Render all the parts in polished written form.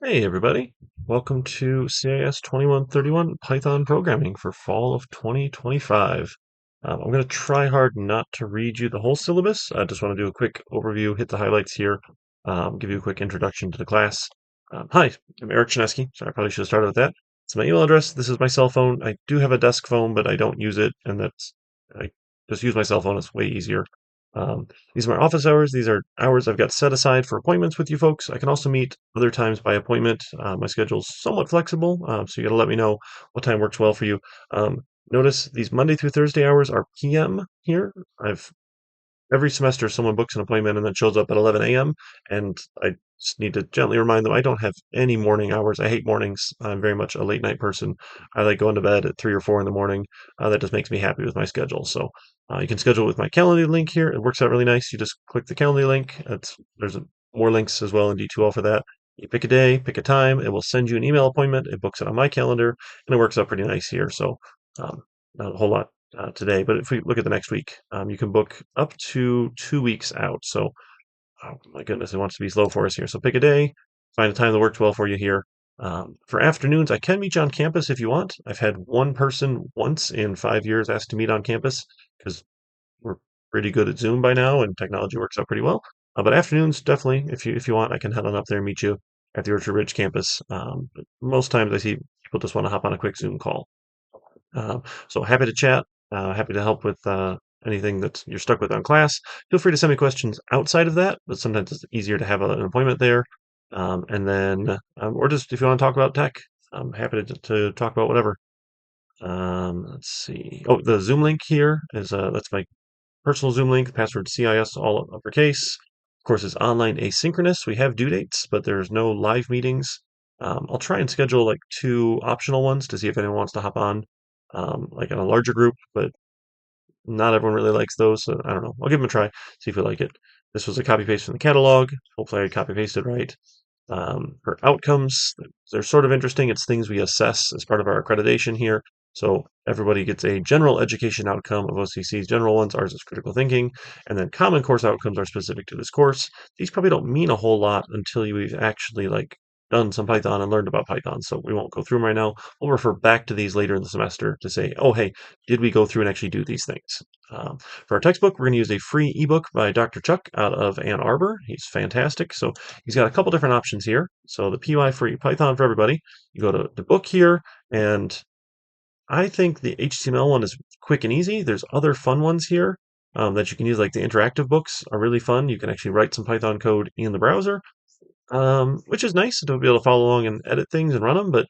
Hey everybody, welcome to CIS 2131 Python programming for fall of 2025. I'm going to try hard not to read you the whole syllabus. I just want to do a quick overview, hit the highlights here, give you a quick introduction to the class. Hi, I'm Eric Chinesky. Sorry, I probably should have started with that. It's my email address. This is my cell phone. I do have a desk phone, but I don't use it, and I just use my cell phone. It's way easier. Um, these are my office hours. These are hours I've got set aside for appointments with you folks. I can also meet other times by appointment. My schedule's somewhat flexible, so you got to let me know what time works well for you. Um, Notice these Monday through Thursday hours are PM here. I've every semester someone books an appointment and then shows up at 11 a.m. and I just need to gently remind them I don't have any morning hours. I hate mornings. I'm very much a late night person. I like going to bed at 3 or 4 in the morning. That just makes me happy with my schedule. So you can schedule with my calendar link here. It works out really nice. You just click the calendar link. More links as well in D2L for that. You pick a day, pick a time. It will send you an email appointment. It books it on my calendar, and it works out pretty nice here. So um, not a whole lot today. But if we look at the next week, you can book up to 2 weeks out. So, oh my goodness, it wants to be slow for us here. So pick a day, find a time that works well for you here. For afternoons, I can meet you on campus if you want. I've had one person once in 5 years ask to meet on campus because we're pretty good at Zoom by now and technology works out pretty well. But afternoons, definitely, if you want, I can head on up there and meet you at the Orchard Ridge campus. But most times I see people just want to hop on a quick Zoom call. So happy to chat, happy to help with anything that you're stuck with on class. Feel free to send me questions outside of that, but sometimes it's easier to have an appointment there. Or just if you want to talk about tech, I'm happy to talk about whatever. Let's see. Oh, the Zoom link here is that's my personal Zoom link, password CIS, all uppercase. Of course, it's online asynchronous. We have due dates, but there's no live meetings. I'll try and schedule like two optional ones to see if anyone wants to hop on, like in a larger group, but not everyone really likes those. So I don't know. I'll give them a try, see if you like it. This was a copy paste from the catalog. Hopefully, I copy pasted right. For outcomes, they're sort of interesting. It's things we assess as part of our accreditation here. So everybody gets a general education outcome of OCC's general ones. Ours is critical thinking. And then common course outcomes are specific to this course. These probably don't mean a whole lot until you've actually done some Python and learned about Python. So we won't go through them right now. We'll refer back to these later in the semester to say, oh, hey, did we go through and actually do these things? For our textbook, we're going to use a free ebook by Dr. Chuck out of Ann Arbor. He's fantastic. So he's got a couple different options here. So the PY free Python for everybody. You go to the book here, and I think the HTML one is quick and easy. There's other fun ones here that you can use, like the interactive books are really fun. You can actually write some Python code in the browser, which is nice to be able to follow along and edit things and run them. But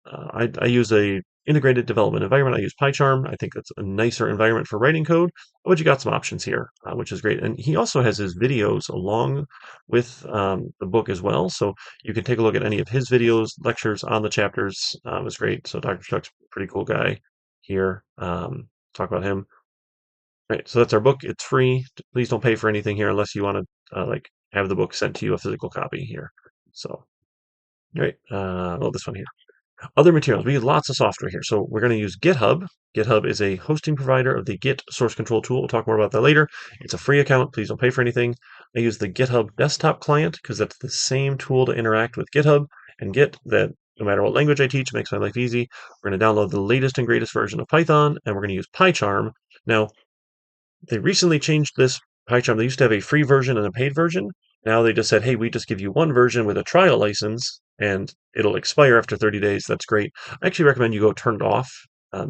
I use a integrated development environment. I use PyCharm. I think that's a nicer environment for writing code, but you got some options here, which is great. And he also has his videos along with the book as well. So you can take a look at any of his videos, lectures on the chapters. It's great. So Dr. Chuck's a pretty cool guy here. Talk about him. Right. So that's our book. It's free. Please don't pay for anything here unless you want to have the book sent to you, a physical copy here. So, right. This one here. Other materials. We use lots of software here. So we're going to use GitHub. GitHub is a hosting provider of the Git source control tool. We'll talk more about that later. It's a free account. Please don't pay for anything. I use the GitHub desktop client because that's the same tool to interact with GitHub and Git that no matter what language I teach makes my life easy. We're going to download the latest and greatest version of Python, and we're going to use PyCharm. Now, they recently changed this PyCharm. They used to have a free version and a paid version. Now they just said, hey, we just give you one version with a trial license and it'll expire after 30 days. That's great. I actually recommend you go turn it off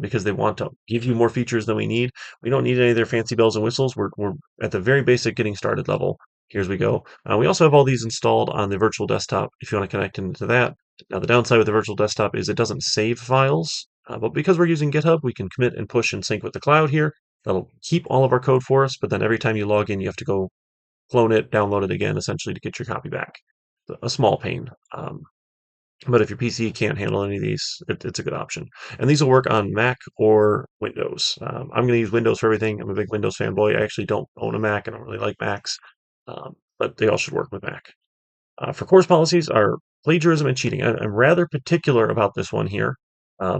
because they want to give you more features than we need. We don't need any of their fancy bells and whistles. We're at the very basic getting started level. Here's we go. We also have all these installed on the virtual desktop if you want to connect into that. Now, the downside with the virtual desktop is it doesn't save files. But because we're using GitHub, we can commit and push and sync with the cloud here. That'll keep all of our code for us, but then every time you log in, you have to go clone it, download it again, essentially to get your copy back. A small pain. But if your PC can't handle any of these, it's a good option. And these will work on Mac or Windows. I'm going to use Windows for everything. I'm a big Windows fanboy. I actually don't own a Mac. I don't really like Macs, but they all should work with Mac. For course policies are plagiarism and cheating. I'm rather particular about this one here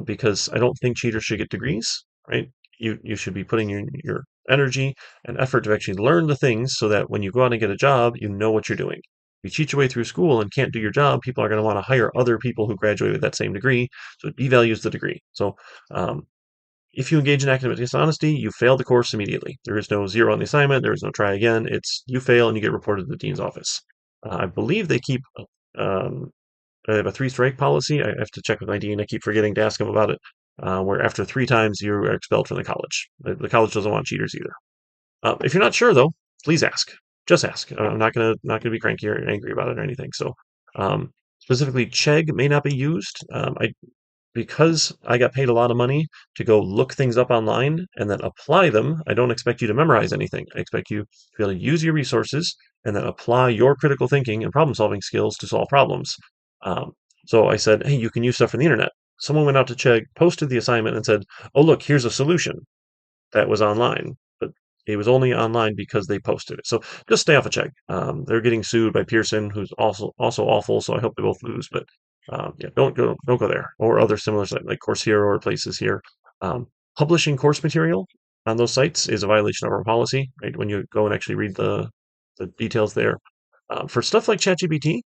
because I don't think cheaters should get degrees, right? You should be putting your energy and effort to actually learn the things so that when you go out and get a job, you know what you're doing. you cheat your way through school and can't do your job, people are going to want to hire other people who graduate with that same degree. So it devalues the degree. So um, if you engage in academic dishonesty, you fail the course immediately. There is no zero on the assignment. There is no try again. It's you fail and you get reported to the dean's office. I believe they keep um, they have a three-strike policy. I have to check with my dean. I keep forgetting to ask him about it. Where after three times you're expelled from the college. The college doesn't want cheaters either. If you're not sure though, please ask. Just ask. I'm not gonna be cranky or angry about it or anything. So specifically, Chegg may not be used. I because I got paid a lot of money to go look things up online and then apply them. I don't expect you to memorize anything. I expect you to be able to use your resources and then apply your critical thinking and problem solving skills to solve problems. Um, so I said, hey, you can use stuff from the internet. Someone went out to Chegg, posted the assignment, and said, oh, look, here's a solution that was online, but it was only online because they posted it. So just stay off of Chegg. They're getting sued by Pearson, who's also awful. So I hope they both lose. But yeah, don't go there or other similar sites like Coursera or places here. Um, Publishing course material on those sites is a violation of our policy. Right when you go and actually read the details there. For stuff like ChatGPT,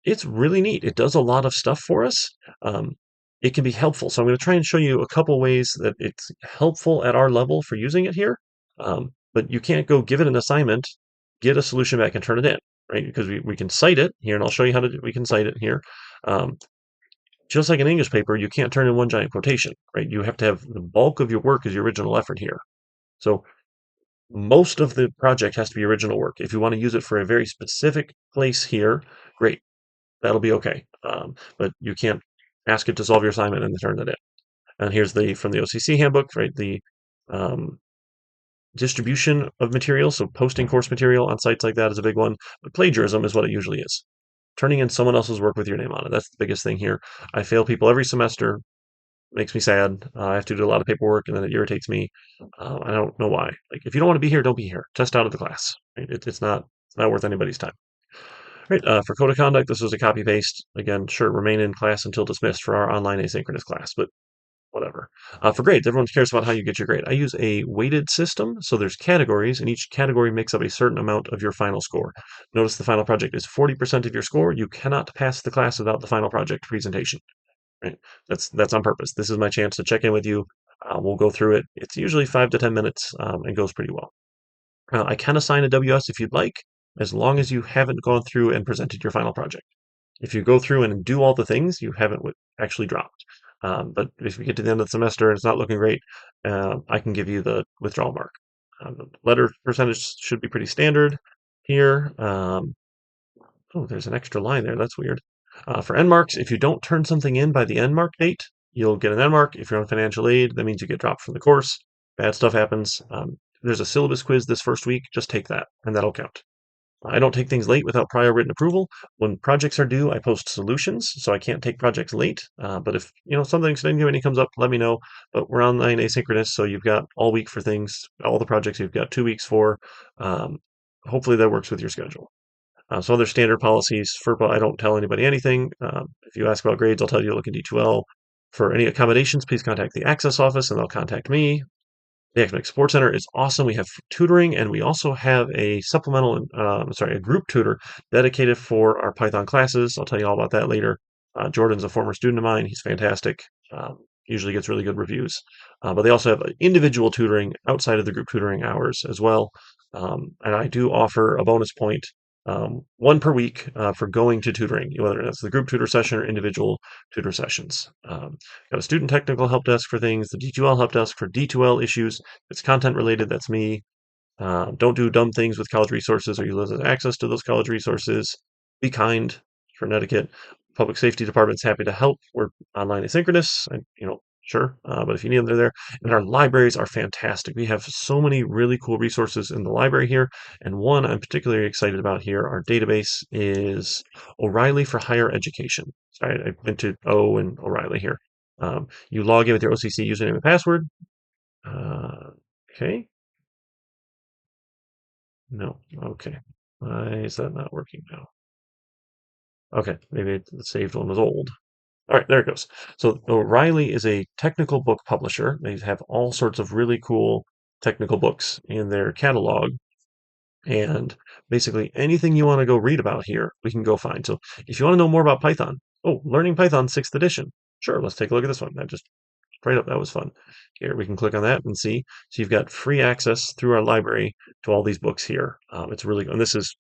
it's really neat. It does a lot of stuff for us. Um, it can be helpful. So I'm going to try and show you a couple ways that it's helpful at our level for using it here. But you can't go give it an assignment, get a solution back and turn it in, right? Because we can cite it here, and I'll show you how to we can cite it here. Um, just like an English paper, you can't turn in one giant quotation, right? You have to have the bulk of your work as your original effort here. So most of the project has to be original work. If you want to use it for a very specific place here, great, that'll be okay. But you can't ask it to solve your assignment and then turn it in. And here's the from the OCC handbook, right? The um, distribution of material, so posting course material on sites like that is a big one. But plagiarism is what it usually is. Turning in someone else's work with your name on it. That's the biggest thing here. I fail people every semester. Makes me sad. I have to do a lot of paperwork, and then it irritates me. I don't know why. Like, if you don't want to be here, don't be here. Test out of the class. Right? It's not worth anybody's time. Right. For code of conduct, this was a copy paste. Again, sure, remain in class until dismissed for our online asynchronous class, but whatever. For grades, everyone cares about how you get your grade. I use a weighted system, so there's categories, and each category makes up a certain amount of your final score. Notice the final project is 40% of your score. You cannot pass the class without the final project presentation. Right? That's on purpose. This is my chance to check in with you. We'll go through it. It's usually 5 to 10 minutes and goes pretty well. I can assign a WS if you'd like, as long as you haven't gone through and presented your final project. If you go through and do all the things, you haven't actually dropped. But if we get to the end of the semester and it's not looking great, I can give you the withdrawal mark. The letter percentage should be pretty standard here. Oh, there's an extra line there. That's weird. For end marks, if you don't turn something in by the end mark date, you'll get an end mark. If you're on financial aid, that means you get dropped from the course. Bad stuff happens. There's a syllabus quiz this first week. Just take that, and that'll count. I don't take things late without prior written approval. When projects are due, I post solutions, so I can't take projects late. But if something significant comes up, let me know. But we're online asynchronous, so you've got all week for things, all the projects you've got 2 weeks for. Um, Hopefully that works with your schedule. So other standard policies, FERPA, I don't tell anybody anything. If you ask about grades, I'll tell you to look in D2L. For any accommodations, please contact the Access office and they'll contact me. The Academic Support Center is awesome. We have tutoring and we also have a a group tutor dedicated for our Python classes. I'll tell you all about that later. Jordan's a former student of mine. He's fantastic. Usually gets really good reviews. But they also have individual tutoring outside of the group tutoring hours as well. And I do offer a bonus point, one per week for going to tutoring, whether that's the group tutor session or individual tutor sessions. Got a student technical help desk for things, the D2L help desk for D2L issues. If it's content related, that's me. Don't do dumb things with college resources or you lose access to those college resources. Be kind for etiquette. Public safety department's happy to help. We're online asynchronous, sure. But if you need them, they're there. And our libraries are fantastic. We have so many really cool resources in the library here. And one I'm particularly excited about here, our database is O'Reilly for Higher Education. So I went to O and O'Reilly here. You log in with your OCC username and password. Okay. No. Okay. Why is that not working now? Okay, maybe the saved one was old. All right, there it goes. So O'Reilly is a technical book publisher. They have all sorts of really cool technical books in their catalog. And basically anything you want to go read about here, we can go find. So if you want to know more about Python, oh, Learning Python 6th edition. Sure, let's take a look at this one. That just right up, that was fun. Here, we can click on that and see. So you've got free access through our library to all these books here. It's really, and this is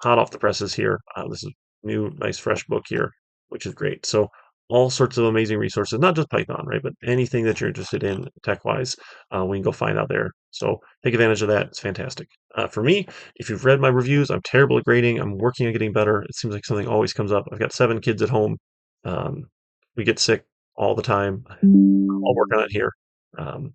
hot off the presses here. This is new, nice, fresh book here, which is great. So all sorts of amazing resources, not just Python, right? But anything that you're interested in tech-wise, we can go find out there. So take advantage of that. It's fantastic. For me, if you've read my reviews, I'm terrible at grading. I'm working on getting better. It seems like something always comes up. I've got 7 kids at home. Um, we get sick all the time. I'll work on it here. Um,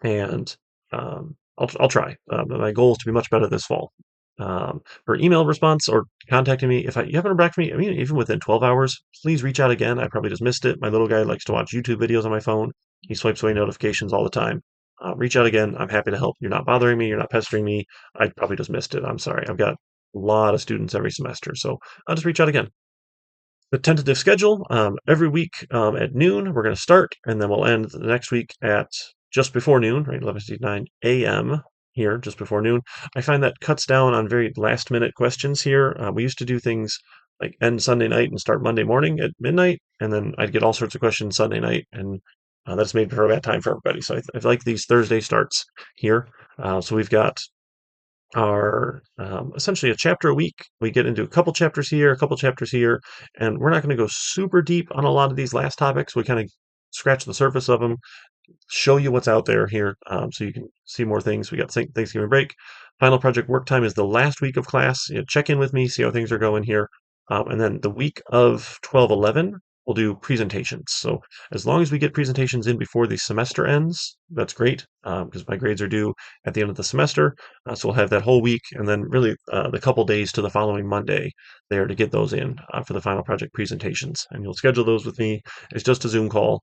and I'll try. My goal is to be much better this fall. For email response or contacting me, if you haven't heard back from me, I mean, even within 12 hours, please reach out again. I probably just missed it. My little guy likes to watch YouTube videos on my phone. He swipes away notifications all the time. Reach out again. I'm happy to help. You're not bothering me. You're not pestering me. I probably just missed it. I'm sorry. I've got a lot of students every semester, so I'll just reach out again. The tentative schedule, every week at noon, we're going to start, and then we'll end the next week at just before noon, right? 11:59 a.m. here, just before noon. I find that cuts down on very last minute questions here. We used to do things like end Sunday night and start Monday morning at midnight, and then I'd get all sorts of questions Sunday night, and that's made for a bad time for everybody. So I like these Thursday starts here. So we've got are essentially a chapter a week. We get into a couple chapters here, a couple chapters here, and we're not going to go super deep on a lot of these last topics. We kind of scratch the surface of them, show you what's out there here, so you can see more things. We got Thanksgiving break. Final project work time is the last week of class. Check in with me, see how things are going here. And then the week of 12/11, we'll do presentations. So as long as we get presentations in before the semester ends, that's great, because my grades are due at the end of the semester. So we'll have that whole week, and then really the couple days to the following Monday there to get those in for the final project presentations. And you'll schedule those with me. It's just a Zoom call,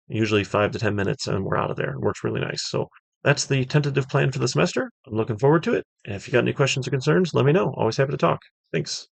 usually 5 to 10 minutes, and we're out of there. It works really nice. So that's the tentative plan for the semester. I'm looking forward to it. And if you got any questions or concerns, let me know. Always happy to talk. Thanks.